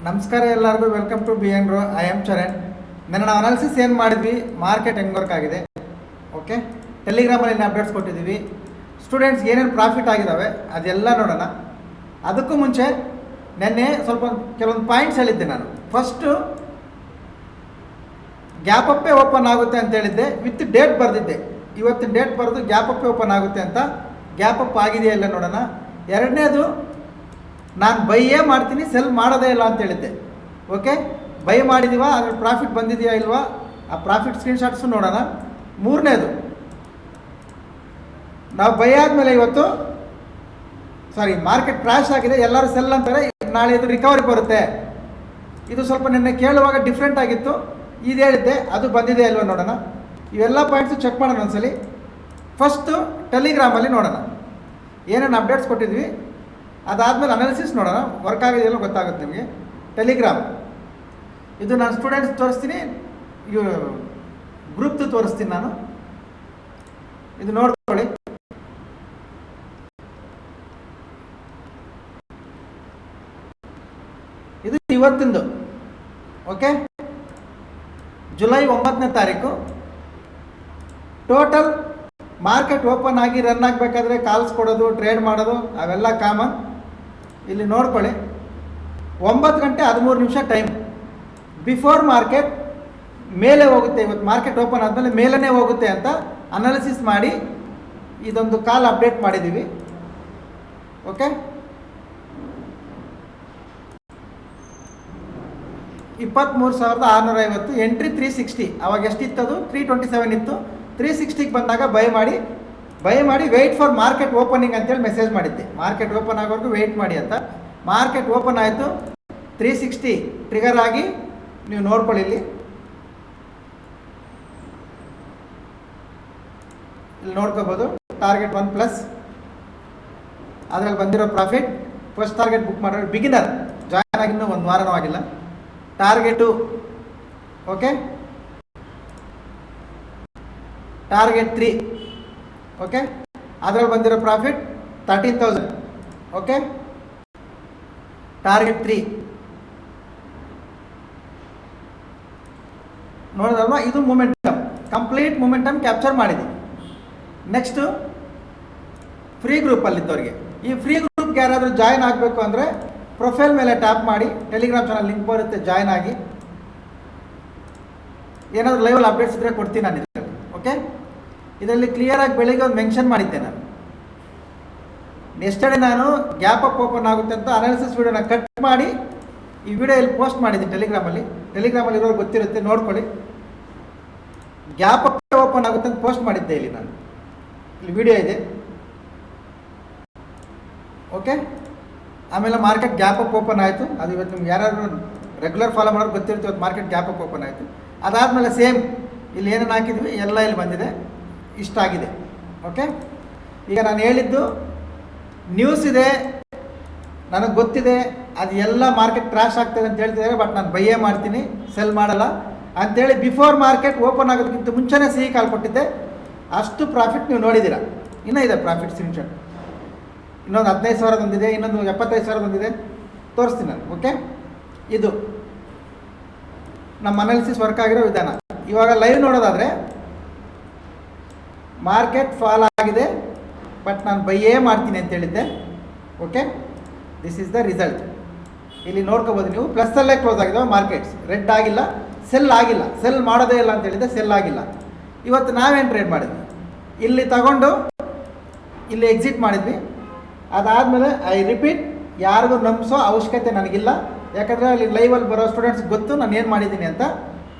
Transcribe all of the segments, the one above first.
ನಮಸ್ಕಾರ ಎಲ್ಲರಿಗೂ, welcome to B N ರೋ. I am Charan. ನಾವು ಅನಾಲಿಸಿಸ್ ಏನು ಮಾಡಿದ್ವಿ, ಮಾರ್ಕೆಟ್ ಹೆಂಗೆ ವರ್ಕ್ ಆಗಿದೆ, ಓಕೆ, ಟೆಲಿಗ್ರಾಮಲ್ಲಿ ಏನು ಅಪ್ಡೇಟ್ಸ್ ಕೊಟ್ಟಿದ್ದೀವಿ, ಸ್ಟೂಡೆಂಟ್ಸ್ಗೆ ಏನೇನು ಪ್ರಾಫಿಟ್ ಆಗಿದ್ದಾವೆ ಅದೆಲ್ಲ ನೋಡೋಣ. ಅದಕ್ಕೂ ಮುಂಚೆ ನೆನ್ನೆ ಸ್ವಲ್ಪ ಕೆಲವೊಂದು ಪಾಯಿಂಟ್ಸ್ ಹೇಳಿದ್ದೆ ನಾನು. ಫಸ್ಟು ಗ್ಯಾಪ್ ಅಪ್ಪೇ ಓಪನ್ ಆಗುತ್ತೆ ಅಂತ ಹೇಳಿದ್ದೆ, ವಿತ್ ಡೇಟ್ ಬರೆದಿದ್ದೆ. ಇವತ್ತಿನ ಡೇಟ್ ಬರೆದು ಗ್ಯಾಪ್ ಅಪ್ಪೇ ಓಪನ್ ಆಗುತ್ತೆ ಅಂತ. ಗ್ಯಾಪ್ ಅಪ್ ಆಗಿದೆಯಾ ಇಲ್ಲ ನೋಡೋಣ. ಎರಡನೇದು, ನಾನು ಬೈಯೇ ಮಾಡ್ತೀನಿ, ಸೆಲ್ ಮಾಡೋದೇ ಇಲ್ಲ ಅಂತ ಹೇಳಿದ್ದೆ. ಓಕೆ, ಬೈ ಮಾಡಿದೀವ, ಅದ್ರ ಪ್ರಾಫಿಟ್ ಬಂದಿದೆಯಾ ಇಲ್ವಾ, ಆ ಪ್ರಾಫಿಟ್ ಸ್ಕ್ರೀನ್ಶಾಟ್ಸು ನೋಡೋಣ. ಮೂರನೇದು, ನಾವು ಬೈ ಆದಮೇಲೆ ಇವತ್ತು ಮಾರ್ಕೆಟ್ ಕ್ರ್ಯಾಶ್ ಆಗಿದೆ, ಎಲ್ಲರೂ ಸೆಲ್ ಅಂತಾರೆ, ನಾಳೆ ಇದು ರಿಕವರಿ ಬರುತ್ತೆ. ಇದು ಸ್ವಲ್ಪ ನಿನ್ನೆ ಕೇಳುವಾಗ ಡಿಫ್ರೆಂಟ್ ಆಗಿತ್ತು, ಇದು ಹೇಳಿದ್ದೆ, ಅದು ಬಂದಿದೆ ಅಲ್ವಾ ನೋಡೋಣ. ಇವೆಲ್ಲ ಪಾಯಿಂಟ್ಸು ಚೆಕ್ ಮಾಡೋಣ ಒಂದ್ಸಲಿ. ಫಸ್ಟು ಟೆಲಿಗ್ರಾಮಲ್ಲಿ ನೋಡೋಣ ಏನೇನು ಅಪ್ಡೇಟ್ಸ್ ಕೊಟ್ಟಿದ್ವಿ, ಅದಾದಮೇಲೆ ಅನಾಲಿಸಿಸ್ ನೋಡೋಣ. ವರ್ಕ್ ಆಗಿದೆಯಲ್ಲ ಗೊತ್ತಾಗುತ್ತೆ ನಿಮಗೆ. ಟೆಲಿಗ್ರಾಮ್ ಇದು ನಾನು ಸ್ಟೂಡೆಂಟ್ಸ್ ತೋರಿಸ್ತೀನಿ, ಗ್ರೂಪ್ದು ತೋರಿಸ್ತೀನಿ ನಾನು. ಇದು ನೋಡ್ಕೊಳ್ಳಿ. ಇದು ಇವತ್ತಿಂದು, ಓಕೆ, ಜುಲೈ 9ನೇ ತಾರೀಕು. ಟೋಟಲ್ ಮಾರ್ಕೆಟ್ ಓಪನ್ ಆಗಿ ರನ್ ಆಗಬೇಕಾದ್ರೆ ಕಾಲ್ಸ್ ಕೊಡೋದು, ಟ್ರೇಡ್ ಮಾಡೋದು ಅವೆಲ್ಲ ಕಾಮನ್. ಇಲ್ಲಿ ನೋಡ್ಕೊಳ್ಳಿ, 9 ಗಂಟೆ 13 ನಿಮಿಷ ಟೈಮ್. ಬಿಫೋರ್ ಮಾರ್ಕೆಟ್ ಮೇಲೆ ಹೋಗುತ್ತೆ, ಇವತ್ತು ಮಾರ್ಕೆಟ್ ಓಪನ್ ಆದಮೇಲೆ ಮೇಲೇ ಹೋಗುತ್ತೆ ಅಂತ ಅನಾಲಿಸಿಸ್ ಮಾಡಿ ಇದೊಂದು ಕಾಲ್ ಅಪ್ಡೇಟ್ ಮಾಡಿದ್ದೀವಿ. Okay, 23,650 entry 360. ಅವಾಗ ಎಷ್ಟಿತ್ತದು? 327 ಇತ್ತು. 360ಗೆ ಬಂದಾಗ ಬೈ ಮಾಡಿ ವೆಯ್ಟ್ ಫಾರ್ ಮಾರ್ಕೆಟ್ ಓಪನಿಂಗ್ ಅಂತೇಳಿ ಮೆಸೇಜ್ ಮಾಡಿದ್ದೆ. ಮಾರ್ಕೆಟ್ ಓಪನ್ ಆಗೋವರೆಗೂ ವೆಯ್ಟ್ ಮಾಡಿ ಅಂತ. ಮಾರ್ಕೆಟ್ ಓಪನ್ ಆಯಿತು, 360 ಟ್ರಿಗರ್ ಆಗಿ ನೀವು ನೋಡ್ಕೊಳ್ಳಿ. ಇಲ್ಲಿ ನೋಡ್ಕೋಬೋದು. ಟಾರ್ಗೆಟ್ 1+, ಅದರಲ್ಲಿ ಬಂದಿರೋ ಪ್ರಾಫಿಟ್. ಫಸ್ಟ್ ಟಾರ್ಗೆಟ್ ಬುಕ್ ಮಾಡೋರು ಬಿಗಿನರ್, ಜಾಯ್ನ್ ಆಗಿನ್ನೂ 1 ವಾರನೂ ಆಗಿಲ್ಲ. ಟಾರ್ಗೆಟು, ಓಕೆ, ಟಾರ್ಗೆಟ್ 3, ಓಕೆ, ಅದರಲ್ಲಿ ಬಂದಿರೋ ಪ್ರಾಫಿಟ್ 13,000. Okay, target 3 ನೋಡಿದಲ್ವಾ. ಇದು ಮೂಮೆಂಟಮ್, ಕಂಪ್ಲೀಟ್ ಮೂಮೆಂಟಮ್ ಕ್ಯಾಪ್ಚರ್ ಮಾಡಿದೆ. ನೆಕ್ಸ್ಟು ಫ್ರೀ ಗ್ರೂಪಲ್ಲಿದ್ದವ್ರಿಗೆ, ಈ ಫ್ರೀ ಗ್ರೂಪ್ಗೆ ಯಾರಾದರೂ ಜಾಯ್ನ್ ಆಗಬೇಕು ಅಂದರೆ ಪ್ರೊಫೈಲ್ ಮೇಲೆ ಟ್ಯಾಪ್ ಮಾಡಿ, ಟೆಲಿಗ್ರಾಮ್ ಚಾನಲ್ ಲಿಂಕ್ ಬರುತ್ತೆ, ಜಾಯ್ನ್ ಆಗಿ. ಏನಾದರೂ ಲೈವಲ್ಲಿ ಅಪ್ಡೇಟ್ಸ್ ಇದ್ದರೆ ಕೊಡ್ತೀನಿ ನಾನು ಇದರಲ್ಲಿ. ಓಕೆ, ಇದರಲ್ಲಿ ಕ್ಲಿಯರಾಗಿ ಬೆಳಿಗ್ಗೆ ಒಂದು ಮೆನ್ಷನ್ ಮಾಡಿದ್ದೆ ನಾನು. ಎಸ್ಟರ್ಡೇ ನಾನು ಗ್ಯಾಪ್ ಅಪ್ ಓಪನ್ ಆಗುತ್ತೆ ಅಂತ ಅನಾಲಿಸಿಸ್ ವಿಡಿಯೋನ ಕಟ್ ಮಾಡಿ ಈ ವಿಡಿಯೋ ಇಲ್ಲಿ ಪೋಸ್ಟ್ ಮಾಡಿದ್ದೀನಿ ಟೆಲಿಗ್ರಾಮಲ್ಲಿ ಇರೋರು ಗೊತ್ತಿರುತ್ತೆ, ನೋಡ್ಕೊಳ್ಳಿ. ಗ್ಯಾಪ್ ಅಪ್ ಓಪನ್ ಆಗುತ್ತೆ ಅಂತ ಪೋಸ್ಟ್ ಮಾಡಿದ್ದೆ ಇಲ್ಲಿ ನಾನು. ಇಲ್ಲಿ ವಿಡಿಯೋ ಇದೆ, ಓಕೆ. ಆಮೇಲೆ ಮಾರ್ಕೆಟ್ ಗ್ಯಾಪ್ ಅಪ್ ಓಪನ್ ಆಯಿತು. ಅದು ಇವತ್ತು ನಿಮ್ಗೆ ಯಾರು ರೆಗ್ಯುಲರ್ ಫಾಲೋ ಮಾಡೋರು ಗೊತ್ತಿರುತ್ತೆ, ಇವತ್ತು ಮಾರ್ಕೆಟ್ ಗ್ಯಾಪ್ ಅಪ್ ಓಪನ್ ಆಯಿತು. ಅದಾದಮೇಲೆ ಸೇಮ್ ಇಲ್ಲಿ ಏನೇನು ಹಾಕಿದ್ವಿ ಎಲ್ಲ ಇಲ್ಲಿ ಬಂದಿದೆ, ಇಷ್ಟ ಆಗಿದೆ. ಓಕೆ, ಈಗ ನಾನು ಹೇಳಿದ್ದು ನ್ಯೂಸ್ ಇದೆ, ನನಗೆ ಗೊತ್ತಿದೆ, ಅದು ಎಲ್ಲ ಮಾರ್ಕೆಟ್ ಕ್ರ್ಯಾಶ್ ಆಗ್ತದೆ ಅಂತ ಹೇಳ್ತಿದ್ದಾರೆ. ಬಟ್ ನಾನು ಬೈಯೇ ಮಾಡ್ತೀನಿ, ಸೆಲ್ ಮಾಡಲ್ಲ ಅಂಥೇಳಿ ಬಿಫೋರ್ ಮಾರ್ಕೆಟ್ ಓಪನ್ ಆಗೋದಕ್ಕಿಂತ ಮುಂಚೆನೇ ಸಿಹಿ ಕಾಲ್ ಕೊಟ್ಟಿದ್ದೆ. ಅಷ್ಟು ಪ್ರಾಫಿಟ್ ನೀವು ನೋಡಿದ್ದೀರಾ. ಇನ್ನೂ ಇದೆ ಪ್ರಾಫಿಟ್ ಸ್ಕ್ರೀನ್ಶಾಟ್. ಇನ್ನೊಂದು 15,000 ಬಂದಿದೆ, ಇನ್ನೊಂದು 75,000 ಬಂದಿದೆ, ತೋರಿಸ್ತೀನಿ ನಾನು. ಓಕೆ, ಇದು ನಮ್ಮ ಅನಾಲಿಸಿಸ್ ವರ್ಕ್ ಆಗಿರೋ ವಿಧಾನ. ಇವಾಗ ಲೈವ್ ನೋಡೋದಾದರೆ ಮಾರ್ಕೆಟ್ ಫಾಲ್ ಆಗಿದೆ, ಬಟ್ ನಾನು ಬೈಯೇ ಮಾಡ್ತೀನಿ ಅಂತ ಹೇಳಿದ್ದೆ. Okay, this is the result. ಇಲ್ಲಿ ನೋಡ್ಕೋಬೋದು ನೀವು, ಪ್ಲಸ್ಸಲ್ಲೇ ಕ್ಲೋಸ್ ಆಗಿದ್ದಾವೆ ಮಾರ್ಕೆಟ್ಸ್. ರೆಡ್ ಆಗಿಲ್ಲ, ಸೆಲ್ ಆಗಿಲ್ಲ, ಸೆಲ್ ಮಾಡೋದೇ ಇಲ್ಲ ಅಂತ ಹೇಳಿದ್ದೆ, ಸೆಲ್ ಆಗಿಲ್ಲ. ಇವತ್ತು ನಾವೇನು ಟ್ರೇಡ್ ಮಾಡಿದ್ವಿ, ಇಲ್ಲಿ ತಗೊಂಡು ಇಲ್ಲಿ ಎಕ್ಸಿಟ್ ಮಾಡಿದ್ವಿ. ಅದಾದಮೇಲೆ ಐ ರಿಪೀಟ್, ಯಾರಿಗೂ ನಂಬಿಸೋ ಅವಶ್ಯಕತೆ ನನಗಿಲ್ಲ. ಯಾಕಂದರೆ ಅಲ್ಲಿ ಲೈವಲ್ಲಿ ಬರೋ ಸ್ಟೂಡೆಂಟ್ಸ್ ಗೊತ್ತು ನಾನು ಏನು ಮಾಡಿದ್ದೀನಿ ಅಂತ.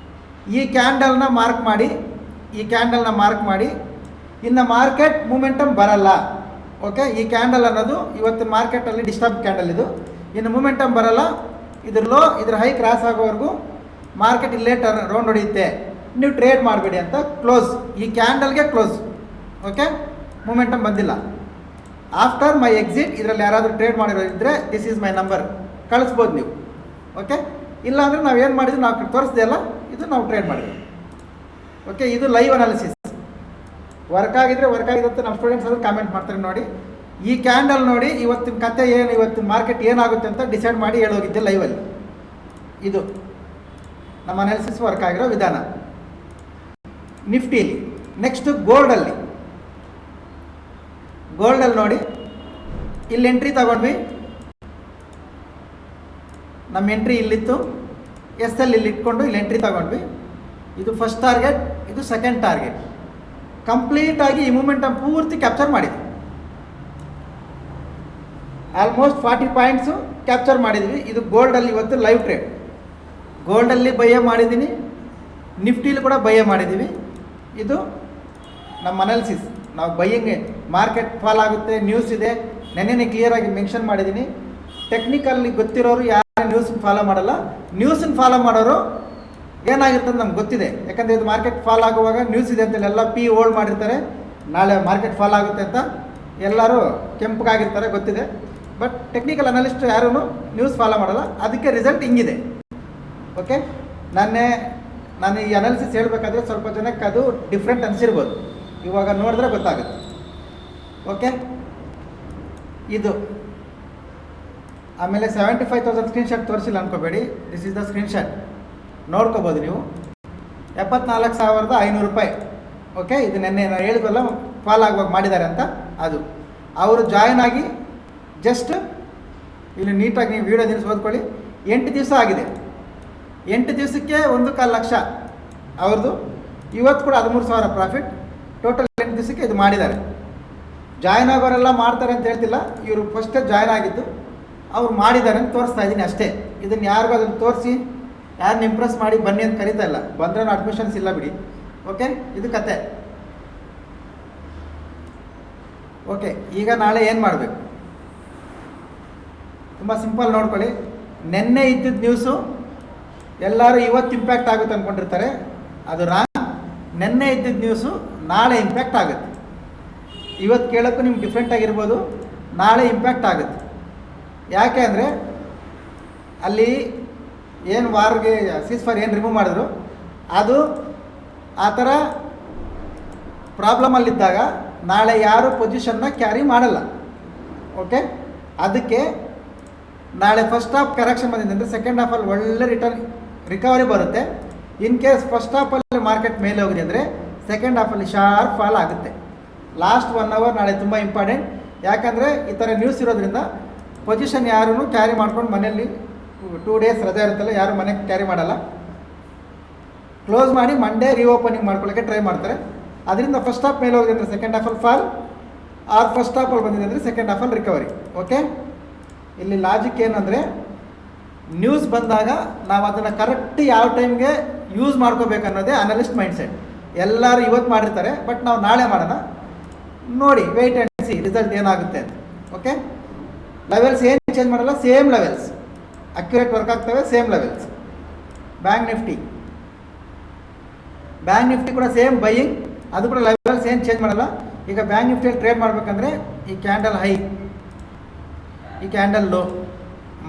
ಈ ಕ್ಯಾಂಡಲ್ನ ಮಾರ್ಕ್ ಮಾಡಿ ಇನ್ನು ಮಾರ್ಕೆಟ್ ಮೂಮೆಂಟಮ್ ಬರಲ್ಲ. ಓಕೆ, ಈ ಕ್ಯಾಂಡಲ್ ಅನ್ನೋದು ಇವತ್ತಿನ ಮಾರ್ಕೆಟಲ್ಲಿ ಡಿಸ್ಟರ್ಬ್ ಕ್ಯಾಂಡಲ್ ಇದು. ಇನ್ನು ಮೂಮೆಂಟಮ್ ಬರಲ್ಲ. ಇದ್ರ ಹೈ ಕ್ರಾಸ್ ಆಗೋವರೆಗೂ ಮಾರ್ಕೆಟ್ ಇಲ್ಲೇ ರೌಂಡ್ ಹೊಡೆಯುತ್ತೆ, ನೀವು ಟ್ರೇಡ್ ಮಾಡಬೇಡಿ ಅಂತ ಕ್ಲೋಸ್. ಈ ಕ್ಯಾಂಡಲ್ಗೆ ಕ್ಲೋಸ್. ಓಕೆ, ಮೂಮೆಂಟಮ್ ಬಂದಿಲ್ಲ. ಆಫ್ಟರ್ ಮೈ ಎಕ್ಸಿಟ್ ಇದರಲ್ಲಿ ಯಾರಾದರೂ ಟ್ರೇಡ್ ಮಾಡಿರೋ ಇದ್ದರೆ ದಿಸ್ ಈಸ್ ಮೈ ನಂಬರ್, ಕಳಿಸ್ಬೋದು ನೀವು. ಓಕೆ, ಇಲ್ಲಾಂದರೆ ನಾವು ಏನು ಮಾಡಿದ್ವಿ, ನಾವು ತೋರಿಸ್ದೆ ಅಲ್ಲ, ಇದು ನಾವು ಟ್ರೇಡ್ ಮಾಡಿದ್ವಿ. ಓಕೆ, ಇದು ಲೈವ್ ಅನಾಲಿಸಿಸ್. ವರ್ಕ್ ಆಗಿದೆ ಅಂತ ನಮ್ಮ ಸ್ಟೂಡೆಂಟ್ಸ್ ಅದು ಕಾಮೆಂಟ್ ಮಾಡ್ತಾರೆ ನೋಡಿ. ಈ ಕ್ಯಾಂಡಲ್ ನೋಡಿ ಇವತ್ತಿನ ಕತೆ ಏನು, ಇವತ್ತಿನ ಮಾರ್ಕೆಟ್ ಏನಾಗುತ್ತೆ ಅಂತ ಡಿಸೈಡ್ ಮಾಡಿ ಹೇಳೋಗಿದ್ದೆ ಲೈವಲ್ಲಿ. ಇದು ನಮ್ಮ ಅನಾಲಿಸಿಸ್ ವರ್ಕ್ ಆಗಿರೋ ವಿಧಾನ. ನಿಫ್ಟಿಲಿ ನೆಕ್ಸ್ಟು ಗೋಲ್ಡಲ್ಲಿ ನೋಡಿ, ಇಲ್ಲಿ ಎಂಟ್ರಿ ತಗೊಂಡ್ವಿ. ನಮ್ಮ ಎಂಟ್ರಿ ಇಲ್ಲಿತ್ತು, ಎಸ್ ಎಲ್ ಇಲ್ಲಿ ಇಟ್ಕೊಂಡು ಇಲ್ಲಿ ಎಂಟ್ರಿ ತಗೊಂಡ್ವಿ. ಇದು ಫಸ್ಟ್ ಟಾರ್ಗೆಟ್, ಇದು ಸೆಕೆಂಡ್ ಟಾರ್ಗೆಟ್. ಕಂಪ್ಲೀಟಾಗಿ ಈ ಮೂಮೆಂಟಮ್ ಪೂರ್ತಿ ಕ್ಯಾಪ್ಚರ್ ಮಾಡಿದ್ವಿ. ಆಲ್ಮೋಸ್ಟ್ 40 ಪಾಯಿಂಟ್ಸು ಕ್ಯಾಪ್ಚರ್ ಮಾಡಿದ್ವಿ. ಇದು ಗೋಲ್ಡಲ್ಲಿ ಇವತ್ತು ಲೈವ್ ಟ್ರೇಡ್. ಗೋಲ್ಡಲ್ಲಿ ಬಯ್ಯ ಮಾಡಿದ್ದೀನಿ, ನಿಫ್ಟಿಲಿ ಕೂಡ ಬಯ್ಯ ಮಾಡಿದ್ದೀವಿ. ಇದು ನಮ್ಮ ಅನಾಲಿಸಿಸ್. ನಾವು ಬಯ್ಯಂಗೆ ಮಾರ್ಕೆಟ್ ಫಾಲ್ ಆಗುತ್ತೆ, ನ್ಯೂಸ್ ಇದೆ, ನೆನ್ನೆನೇ ಕ್ಲಿಯರಾಗಿ ಮೆನ್ಷನ್ ಮಾಡಿದ್ದೀನಿ. ಟೆಕ್ನಿಕಲ್ಲಿ ಗೊತ್ತಿರೋರು ಯಾರು ನ್ಯೂಸನ್ನು ಫಾಲೋ ಮಾಡಲ್ಲ. ನ್ಯೂಸನ್ನು ಫಾಲೋ ಮಾಡೋರು ಏನಾಗಿರ್ತದೆ ನಮ್ಗೆ ಗೊತ್ತಿದೆ. ಯಾಕಂದರೆ ಇದು ಮಾರ್ಕೆಟ್ ಫಾಲ್ ಆಗುವಾಗ ನ್ಯೂಸ್ ಇದೆ ಅಂತೇಳಿ ಎಲ್ಲ ಪಿ ಹೋಲ್ಡ್ ಮಾಡಿರ್ತಾರೆ. ನಾಳೆ ಮಾರ್ಕೆಟ್ ಫಾಲ್ ಆಗುತ್ತೆ ಅಂತ ಎಲ್ಲರೂ ಕೆಂಪಗಾಗಿರ್ತಾರೆ, ಗೊತ್ತಿದೆ. ಬಟ್ ಟೆಕ್ನಿಕಲ್ ಅನಾಲಿಸ್ಟ್ ಯಾರೂ ನ್ಯೂಸ್ ಫಾಲೋ ಮಾಡಲ್ಲ. ಅದಕ್ಕೆ ರಿಸಲ್ಟ್ ಹಿಂಗಿದೆ. ಓಕೆ, ನಾನು ಈ ಅನಾಲಿಸಿಸ್ ಹೇಳಬೇಕಾದ್ರೆ ಸ್ವಲ್ಪ ಜನಕ್ಕೆ ಅದು ಡಿಫ್ರೆಂಟ್ ಅನಿಸಿರ್ಬೋದು, ಇವಾಗ ನೋಡಿದ್ರೆ ಗೊತ್ತಾಗುತ್ತೆ. ಓಕೆ, ಇದು ಆಮೇಲೆ 75,000 ಸ್ಕ್ರೀನ್ಶಾಟ್ ತೋರಿಸಿಲ್ಲ ಅನ್ಕೋಬೇಡಿ. ದಿಸ್ ಇಸ್ ದ ಸ್ಕ್ರೀನ್ಶಾಟ್, ನೋಡ್ಕೋಬೋದು ನೀವು. 74,500 ರೂಪಾಯಿ. ಓಕೆ, ಇದು ನೆನ್ನೆ ನಾನು ಹೇಳಿದ್ವಲ್ಲ ಫಾಲ್ ಆಗುವಾಗ ಮಾಡಿದ್ದಾರೆ ಅಂತ, ಅದು ಅವರು ಜಾಯ್ನ್ ಆಗಿ ಜಸ್ಟ್ ಇಲ್ಲಿ ನೀಟಾಗಿ ನೀವು ವೀಡಿಯೋ ದಿನ ಓದ್ಕೊಳ್ಳಿ. 8 ದಿವಸ ಆಗಿದೆ. 8 ದಿವಸಕ್ಕೆ 1.25 ಲಕ್ಷ ಅವ್ರದ್ದು. ಇವತ್ತು ಕೂಡ 13,000 ಪ್ರಾಫಿಟ್. ಟೋಟಲ್ 8 ದಿವಸಕ್ಕೆ ಇದು ಮಾಡಿದ್ದಾರೆ. ಜಾಯ್ನ್ ಆಗೋರೆಲ್ಲ ಮಾಡ್ತಾರೆ ಅಂತ ಹೇಳ್ತಿಲ್ಲ, ಇವರು ಫಸ್ಟೇ ಜಾಯ್ನ್ ಆಗಿದ್ದು, ಅವ್ರು ಮಾಡಿದ್ದಾರೆ ಅಂತ ತೋರಿಸ್ತಾ ಇದ್ದೀನಿ ಅಷ್ಟೇ. ಇದನ್ನು ಯಾರಿಗೂ ಅದನ್ನು ತೋರಿಸಿ ಯಾರನ್ನ ಇಂಪ್ರೆಸ್ ಮಾಡಿ ಬನ್ನಿ ಅಂತ ಕರೀತಾ ಇಲ್ಲ. ಬಂದ್ರೆ ಅಡ್ಮಿಷನ್ಸ್ ಇಲ್ಲ ಬಿಡಿ. ಓಕೆ, ಇದು ಕತೆ. ಓಕೆ, ಈಗ ನಾಳೆ ಏನು ಮಾಡಬೇಕು? ತುಂಬ ಸಿಂಪಲ್, ನೋಡ್ಕೊಳ್ಳಿ. ನೆನ್ನೆ ಇದ್ದಿದ್ದ ನ್ಯೂಸು ಎಲ್ಲರೂ ಇವತ್ತು ಇಂಪ್ಯಾಕ್ಟ್ ಆಗುತ್ತೆ ಅಂದ್ಕೊಂಡಿರ್ತಾರೆ, ಅದು ರಾಂಗ್. ನೆನ್ನೆ ಇದ್ದಿದ್ದ ನ್ಯೂಸು ನಾಳೆ ಇಂಪ್ಯಾಕ್ಟ್ ಆಗುತ್ತೆ. ಇವತ್ತು ಕೇಳೋಕ್ಕೂ ನಿಮ್ಗೆ ಡಿಫ್ರೆಂಟ್ ಆಗಿರ್ಬೋದು, ನಾಳೆ ಇಂಪ್ಯಾಕ್ಟ್ ಆಗುತ್ತೆ. ಯಾಕೆ ಅಂದರೆ ಅಲ್ಲಿ ಏನು ವಾರ್ಗೆ ಸೀಸ್ಫೈರ್ ಏನು ರಿಮೂವ್ ಮಾಡಿದ್ರು, ಅದು ಆ ಥರ ಪ್ರಾಬ್ಲಮಲ್ಲಿದ್ದಾಗ ನಾಳೆ ಯಾರು ಪೊಸಿಷನ್ನ ಕ್ಯಾರಿ ಮಾಡಲ್ಲ. ಓಕೆ, ಅದಕ್ಕೆ ನಾಳೆ ಫಸ್ಟ್ ಹಾಫ್ ಕರೆಕ್ಷನ್ ಬಂದಿದೆ ಅಂದರೆ ಸೆಕೆಂಡ್ ಹಾಫಲ್ಲಿ ಒಳ್ಳೆ ರಿಕವರಿ ಬರುತ್ತೆ. ಇನ್ ಕೇಸ್ ಫಸ್ಟ್ ಹಾಫಲ್ಲಿ ಮಾರ್ಕೆಟ್ ಮೇಲೆ ಹೋಗಿದೆ ಅಂದರೆ ಸೆಕೆಂಡ್ ಹಾಫಲ್ಲಿ ಶಾರ್ಪ್ ಫಾಲ್ ಆಗುತ್ತೆ. ಲಾಸ್ಟ್ 1 ಅವರ್ ನಾಳೆ ತುಂಬ ಇಂಪಾರ್ಟೆಂಟ್. ಯಾಕಂದರೆ ಈ ಥರ ನ್ಯೂಸ್ ಇರೋದ್ರಿಂದ ಪೊಸಿಷನ್ ಯಾರೂ ಕ್ಯಾರಿ ಮಾಡ್ಕೊಂಡು ಮನೆಯಲ್ಲಿ 2 ಡೇಸ್ ರಜೆ ಇರುತ್ತಲ್ಲ, ಯಾರು ಮನೆಗೆ ಕ್ಯಾರಿ ಮಾಡಲ್ಲ. ಕ್ಲೋಸ್ ಮಾಡಿ ಮಂಡೇ ರೀಓಪನಿಂಗ್ ಮಾಡ್ಕೊಳ್ಳೋಕ್ಕೆ ಟ್ರೈ ಮಾಡ್ತಾರೆ. ಅದರಿಂದ ಫಸ್ಟ್ ಹಾಫ್ ಮೇಲೆ ಹೋಗಿದೆ ಅಂದರೆ ಸೆಕೆಂಡ್ ಹಾಫಲ್ಲಿ ಫಾಲ್, ಆರ್ ಫಸ್ಟ್ ಹಾಫಲ್ಲಿ ಬಂದಿದೆ ಅಂದರೆ ಸೆಕೆಂಡ್ ಹಾಫಲ್ಲಿ ರಿಕವರಿ. ಓಕೆ, ಇಲ್ಲಿ ಲಾಜಿಕ್ ಏನಂದರೆ ನ್ಯೂಸ್ ಬಂದಾಗ ನಾವು ಅದನ್ನು ಕರೆಕ್ಟ್ ಯಾವ ಟೈಮ್ಗೆ ಯೂಸ್ ಮಾಡ್ಕೋಬೇಕು ಅನ್ನೋದೇ ಅನಲಿಸ್ಟ್ ಮೈಂಡ್ಸೆಟ್. ಎಲ್ಲರೂ ಇವತ್ತು ಮಾಡಿರ್ತಾರೆ, ಬಟ್ ನಾವು ನಾಳೆ ಮಾಡೋಣ. ನೋಡಿ, ವೆಯ್ಟ್ ಆ್ಯಂಡ್ ಸಿ ರಿಸಲ್ಟ್ ಏನಾಗುತ್ತೆ ಅಂತ. ಓಕೆ, ಲೆವೆಲ್ಸ್ ಏನು ಚೇಂಜ್ ಮಾಡಲ್ಲ, ಸೇಮ್ ಲೆವೆಲ್ಸ್ ಅಕ್ಯುರೇಟ್ ವರ್ಕ್ ಆಗ್ತವೆ, ಸೇಮ್ ಲೆವೆಲ್ಸ್. ಬ್ಯಾಂಕ್ ನಿಫ್ಟಿ ಕೂಡ ಸೇಮ್ ಬೈಯಿಂಗ್, ಅದು ಕೂಡ ಲೆವೆಲ್ಸ್ ಏನು ಚೇಂಜ್ ಮಾಡಲ್ಲ. ಈಗ ಬ್ಯಾಂಕ್ ನಿಫ್ಟಿಯಲ್ಲಿ ಟ್ರೇಡ್ ಮಾಡಬೇಕಂದ್ರೆ ಈ ಕ್ಯಾಂಡಲ್ ಹೈ, ಈ ಕ್ಯಾಂಡಲ್ ಲೋ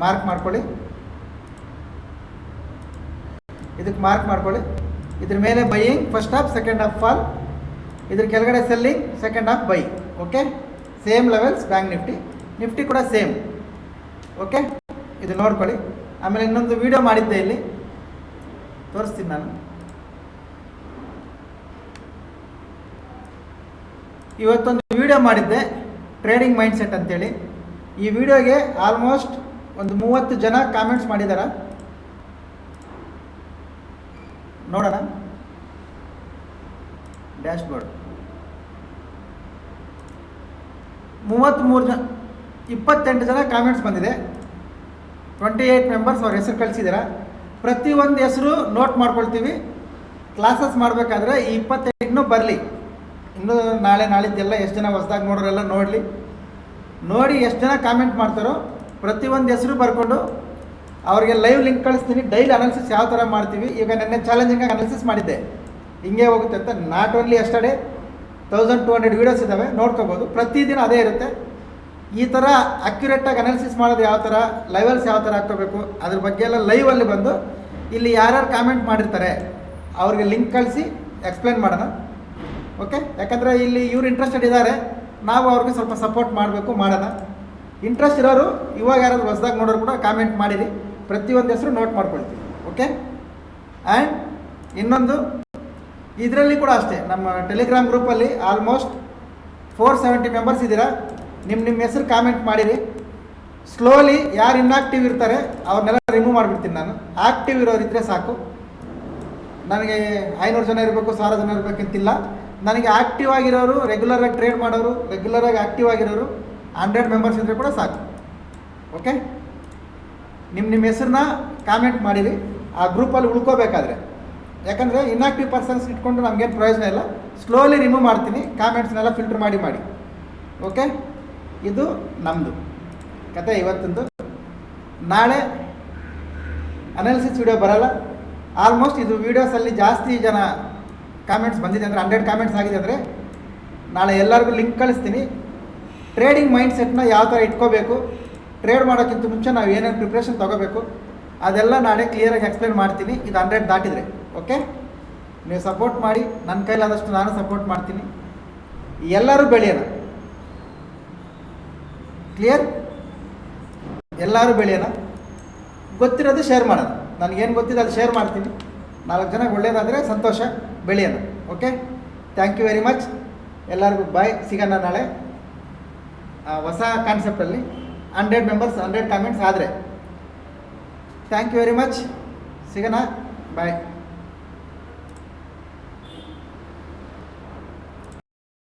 ಮಾರ್ಕ್ ಮಾಡ್ಕೊಳ್ಳಿ. ಇದಕ್ಕೆ ಮಾರ್ಕ್ ಮಾಡ್ಕೊಳ್ಳಿ. ಇದ್ರ ಮೇಲೆ buying first half, second half fall. ಇದ್ರ ಕೆಳಗಡೆ selling, second half by. Okay, same levels bank Nifty ಕೂಡ ಸೇಮ್. ಓಕೆ, ಇದು ನೋಡ್ಕೊಳ್ಳಿ. ಆಮೇಲೆ ಇನ್ನೊಂದು ವಿಡಿಯೋ ಮಾಡಿದ್ದೆ, ಇಲ್ಲಿ ತೋರಿಸ್ತೀನಿ ನಾನು. ಇವತ್ತೊಂದು ವಿಡಿಯೋ ಮಾಡಿದ್ದೆ, ಟ್ರೇಡಿಂಗ್ ಮೈಂಡ್ಸೆಟ್ ಅಂತೇಳಿ. ಈ ವಿಡಿಯೋಗೆ ಆಲ್ಮೋಸ್ಟ್ ಒಂದು 30 ಜನ ಕಾಮೆಂಟ್ಸ್ ಮಾಡಿದ್ದಾರೆ. ನೋಡೋಣ, ಡ್ಯಾಶ್ಬೋರ್ಡ್ 33 ಜನ, 28 ಜನ ಕಾಮೆಂಟ್ಸ್ ಬಂದಿದೆ. 28 ಮೆಂಬರ್ಸ್ ಅವ್ರ ಹೆಸರು ಕಳಿಸಿದ್ದೀರಾ. ಪ್ರತಿಯೊಂದು ಹೆಸರು ನೋಟ್ ಮಾಡ್ಕೊಳ್ತೀವಿ. ಕ್ಲಾಸಸ್ ಮಾಡಬೇಕಾದ್ರೆ ಈ 28 ಬರಲಿ. ಇನ್ನೂ ನಾಳಿದ್ದೆಲ್ಲ ಎಷ್ಟು ಜನ ಹೊಸದಾಗಿ ನೋಡೋರೆಲ್ಲ ನೋಡಿ ಎಷ್ಟು ಜನ ಕಾಮೆಂಟ್ ಮಾಡ್ತಾರೋ ಪ್ರತಿಯೊಂದು ಹೆಸರು ಬರ್ಕೊಂಡು ಅವ್ರಿಗೆ ಲೈವ್ ಲಿಂಕ್ ಕಳಿಸ್ತೀನಿ. ಡೈಲಿ ಅನಾಲಿಸಿಸ್ ಯಾವ ಥರ ಮಾಡ್ತೀವಿ. ಈಗ ನೆನ್ನೆ ಚಾಲೆಂಜಿಂಗಾಗಿ ಅನಾಲಿಸಿಸ್ ಮಾಡಿದ್ದೆ, ಹಿಂಗೆ ಹೋಗುತ್ತೆ ಅಂತ. ನಾಟ್ ಓನ್ಲಿ ಎಸ್ಟರ್ಡೇ 1200 ವೀಡಿಯೋಸ್ ಇದ್ದಾವೆ, ನೋಡ್ಕೋಬೋದು. ಪ್ರತಿದಿನ ಅದೇ ಇರುತ್ತೆ. ಈ ಥರ ಅಕ್ಯುರೇಟಾಗಿ ಅನಾಲಿಸಿಸ್ ಮಾಡೋದು ಯಾವ ಥರ, ಲೆವೆಲ್ಸ್ ಯಾವ ಥರ ಹಾಕ್ಕೋಬೇಕು, ಅದ್ರ ಬಗ್ಗೆ ಎಲ್ಲ ಲೈವಲ್ಲಿ ಬಂದು ಇಲ್ಲಿ ಯಾರ್ಯಾರು ಕಾಮೆಂಟ್ ಮಾಡಿರ್ತಾರೆ ಅವ್ರಿಗೆ ಲಿಂಕ್ ಕಳಿಸಿ ಎಕ್ಸ್ಪ್ಲೇನ್ ಮಾಡೋಣ. ಓಕೆ, ಯಾಕಂದರೆ ಇಲ್ಲಿ ಇವ್ರು ಇಂಟ್ರೆಸ್ಟೆಡ್ ಇದ್ದಾರೆ, ನಾವು ಅವ್ರಿಗೆ ಸ್ವಲ್ಪ ಸಪೋರ್ಟ್ ಮಾಡಬೇಕು, ಮಾಡೋಣ. ಇಂಟ್ರೆಸ್ಟ್ ಇರೋರು ಇವಾಗ ಯಾರಾದರೂ ಹೊಸದಾಗಿ ನೋಡೋರು ಕೂಡ ಕಾಮೆಂಟ್ ಮಾಡಿರಿ. ಪ್ರತಿಯೊಂದು ಹೆಸರು ನೋಟ್ ಮಾಡ್ಕೊಳ್ತೀವಿ. ಓಕೆ. ಆ್ಯಂಡ್ ಇನ್ನೊಂದು ಇದರಲ್ಲಿ ಕೂಡ ಅಷ್ಟೇ, ನಮ್ಮ ಟೆಲಿಗ್ರಾಮ್ ಗ್ರೂಪಲ್ಲಿ ಆಲ್ಮೋಸ್ಟ್ 470 ಮೆಂಬರ್ಸ್ ಇದ್ದೀರಾ. ನಿಮ್ಮ ಹೆಸರು ಕಾಮೆಂಟ್ ಮಾಡಿರಿ. ಸ್ಲೋಲಿ ಯಾರು ಇನ್ಆಕ್ಟಿವ್ ಇರ್ತಾರೆ ಅವ್ರನ್ನೆಲ್ಲ ರಿಮೂವ್ ಮಾಡಿಬಿಡ್ತೀನಿ ನಾನು. ಆ್ಯಕ್ಟಿವ್ ಇರೋರಿದ್ದರೆ ಸಾಕು. ನನಗೆ 500 ಜನ ಇರಬೇಕು, 1000 ಜನ ಇರಬೇಕಂತಿಲ್ಲ. ನನಗೆ ಆ್ಯಕ್ಟಿವ್ ಆಗಿರೋರು, ರೆಗ್ಯುಲರಾಗಿ ಟ್ರೇಡ್ ಮಾಡೋರು, ರೆಗ್ಯುಲರಾಗಿ ಆ್ಯಕ್ಟಿವ್ ಆಗಿರೋರು 100 ಮೆಂಬರ್ಸ್ ಇದ್ದರೆ ಕೂಡ ಸಾಕು. ಓಕೆ. ನಿಮ್ಮ ಹೆಸರನ್ನ ಕಾಮೆಂಟ್ ಮಾಡಿರಿ ಆ ಗ್ರೂಪಲ್ಲಿ ಉಳ್ಕೋಬೇಕಾದ್ರೆ. ಯಾಕಂದರೆ ಇನ್ಆಕ್ಟಿವ್ ಪರ್ಸನ್ಸ್ ಇಟ್ಕೊಂಡು ನಮಗೇನು ಪ್ರಯೋಜನ ಇಲ್ಲ. ಸ್ಲೋಲಿ ರಿಮೂವ್ ಮಾಡ್ತೀನಿ, ಕಾಮೆಂಟ್ಸ್ನೆಲ್ಲ ಫಿಲ್ಟರ್ ಮಾಡಿ. ಓಕೆ. ಇದು ನಮ್ಮದು ಕತೆ ಇವತ್ತಂದು. ನಾಳೆ ಅನಾಲಿಸಿಸ್ ವಿಡಿಯೋ ಬರೋಲ್ಲ. ಆಲ್ಮೋಸ್ಟ್ ಇದು ವೀಡಿಯೋಸಲ್ಲಿ ಜಾಸ್ತಿ ಜನ ಕಾಮೆಂಟ್ಸ್ ಬಂದಿದೆ ಅಂದರೆ 100 ಕಾಮೆಂಟ್ಸ್ ಆಗಿದೆ ಅಂದರೆ ನಾಳೆ ಎಲ್ಲರಿಗೂ ಲಿಂಕ್ ಕಳಿಸ್ತೀನಿ. ಟ್ರೇಡಿಂಗ್ ಮೈಂಡ್ ಸೆಟ್ನ ಯಾವ ಥರ ಇಟ್ಕೋಬೇಕು, ಟ್ರೇಡ್ ಮಾಡೋಕ್ಕಿಂತ ಮುಂಚೆ ನಾವು ಏನೇನು ಪ್ರಿಪ್ರೇಷನ್ ತೊಗೋಬೇಕು ಅದೆಲ್ಲ ನಾಳೆ ಕ್ಲಿಯರಾಗಿ ಎಕ್ಸ್ಪ್ಲೇನ್ ಮಾಡ್ತೀನಿ. ಇದು 100 ದಾಟಿದರೆ ಓಕೆ. ನೀವು ಸಪೋರ್ಟ್ ಮಾಡಿ, ನನ್ನ ಕೈಲಾದಷ್ಟು ನಾನು ಸಪೋರ್ಟ್ ಮಾಡ್ತೀನಿ. ಎಲ್ಲರೂ ಬೆಳೆಯೋಣ. ಕ್ಲಿಯರ್? ಎಲ್ಲರೂ ಬೆಳೆಯೋಣ. ಗೊತ್ತಿರೋದು ಶೇರ್ ಮಾಡೋಣ. ನನಗೇನು ಗೊತ್ತಿದೆ ಅದು ಶೇರ್ ಮಾಡ್ತೀನಿ. 4 ಜನಕ್ಕೆ ಒಳ್ಳೆಯದಾದರೆ ಸಂತೋಷ. ಬೆಳೆಯೋಣ. Okay. Thank you very much. ಎಲ್ಲರಿಗೂ ಬಾಯ್. ಸಿಗೋಣ ನಾಳೆ ಹೊಸ ಕಾನ್ಸೆಪ್ಟಲ್ಲಿ. 100 ಮೆಂಬರ್ಸ್ 100 ಕಾಮೆಂಟ್ಸ್ ಆದರೆ ಥ್ಯಾಂಕ್ ಯು ವೆರಿ ಮಚ್. ಸಿಗೋಣ. ಬಾಯ್.